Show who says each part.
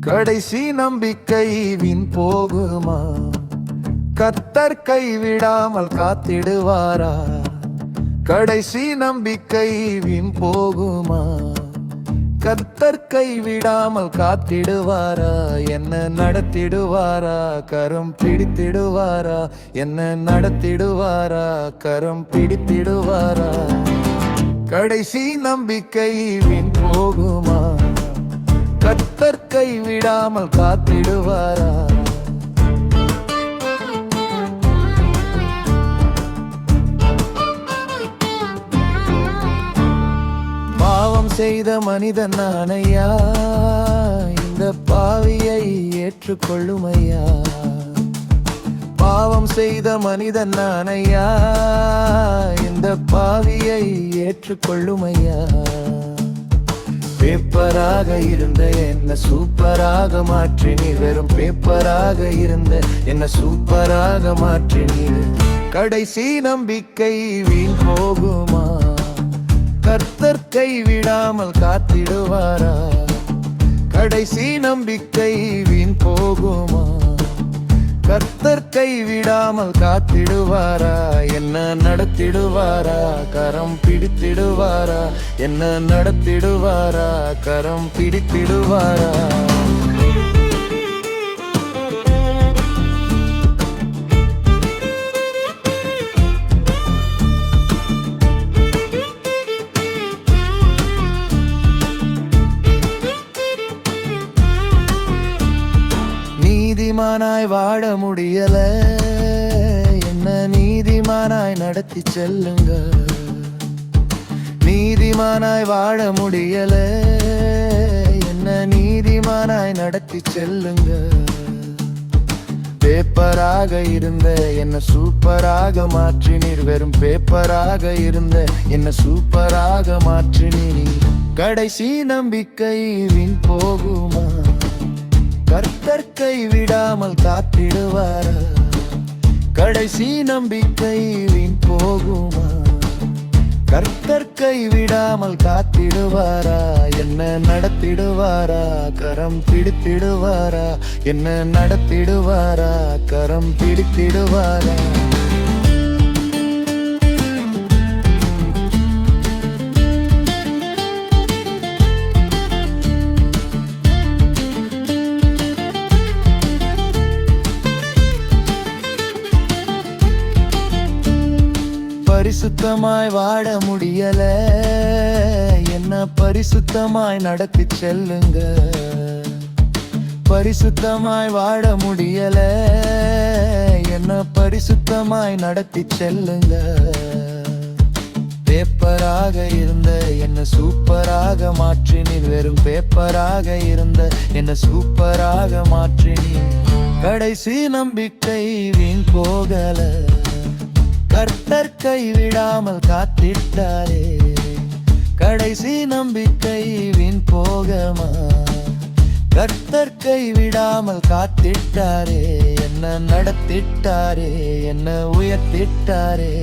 Speaker 1: கடைசி நம்பிக்கை வீண் போகுமா? கர்த்தர் கைவிடாமல் காத்திடுவாரா? கடைசி நம்பிக்கை வீண் போகுமா? கர்த்தர் கைவிடாமல் காத்திடுவாரா? என்ன நடத்திடுவாரா? கரம் பிடித்திடுவாரா? என்ன நடத்திடுவாரா? கரம் பிடித்திடுவாரா? கடைசி நம்பிக்கை வீண் போகுமா? கர்த்தர் கைவிடாமல் காத்திடுவாரா? பாவம் செய்த மனிதன் நானையா, இந்த பாவியை ஏற்றுக்கொள்ளும் ஐயா. பாவம் செய்த மனிதன் நானையா, இந்த பாவியை ஏற்றுக்கொள்ளும் ஐயா. பேப்பராக இருந்த என்ன சூப்பராக மாற்றினீர். வெறும் பேப்பராக இருந்த என்ன சூப்பராக மாற்றினீர். கடைசி நம்பிக்கை வீண் போகுமா? கர்த்தர் கைவிடாமல் காத்திடுவாரா? கடைசி நம்பிக்கை வீண் போகுமா? கர்த்தர் கைவிடாமல் காத்திடுவாரா? என்ன நடத்திடுவாரா? கரம் பிடித்திடுவாரா? என்ன நடத்திடுவாரா? கரம் பிடித்திடுவாரா? நீதிமானாய் வாழ முடியல, என்ன நீதிமானாய் நடத்தி செல்லுங்க. நீதிமானாய் வாழ முடியல, என்ன நீதிமானாய் நடத்தி செல்லுங்க. பேப்பராக இருந்த என்ன சூப்பராக மாற்றினீர். வெறும் பேப்பராக இருந்த என்ன சூப்பராக மாற்றினீர். கடைசி நம்பிக்கை வீண் போகுமா? கர்த்தர் கைவிடாமல் காத்திடுவாரா? கடைசி நம்பிக்கை வீண் போகுமா? கர்த்தர் கைவிடாமல் காத்திடுவாரா? என்ன நடத்திடுவாரா? கரம் பிடித்திடுவாரா? என்ன நடத்திடுவாரா? கரம் பிடித்திடுவாரா? பரிசுத்தமாய் வாழ முடியல, என்ன பரிசுத்தமாய் நடத்தி செல்லுங்க. பரிசுத்தமாய் வாழ முடியல, என்ன பரிசுத்தமாய் நடத்தி செல்லுங்க. பேப்பராக இருந்த என்ன சூப்பராக மாற்றினீர். வெறும் பேப்பராக இருந்த என்ன சூப்பராக மாற்றினீர். கடைசி நம்பிக்கை வீண் போகல, கர்த்தர் கைவிடாமல் காத்திட்டாரே. கடைசி நம்பிக்கை வீண் போகுமா? கர்த்தர் கைவிடாமல் காத்திட்டாரே. என்ன நடத்திட்டாரே, என்ன உயர்த்திட்டாரே.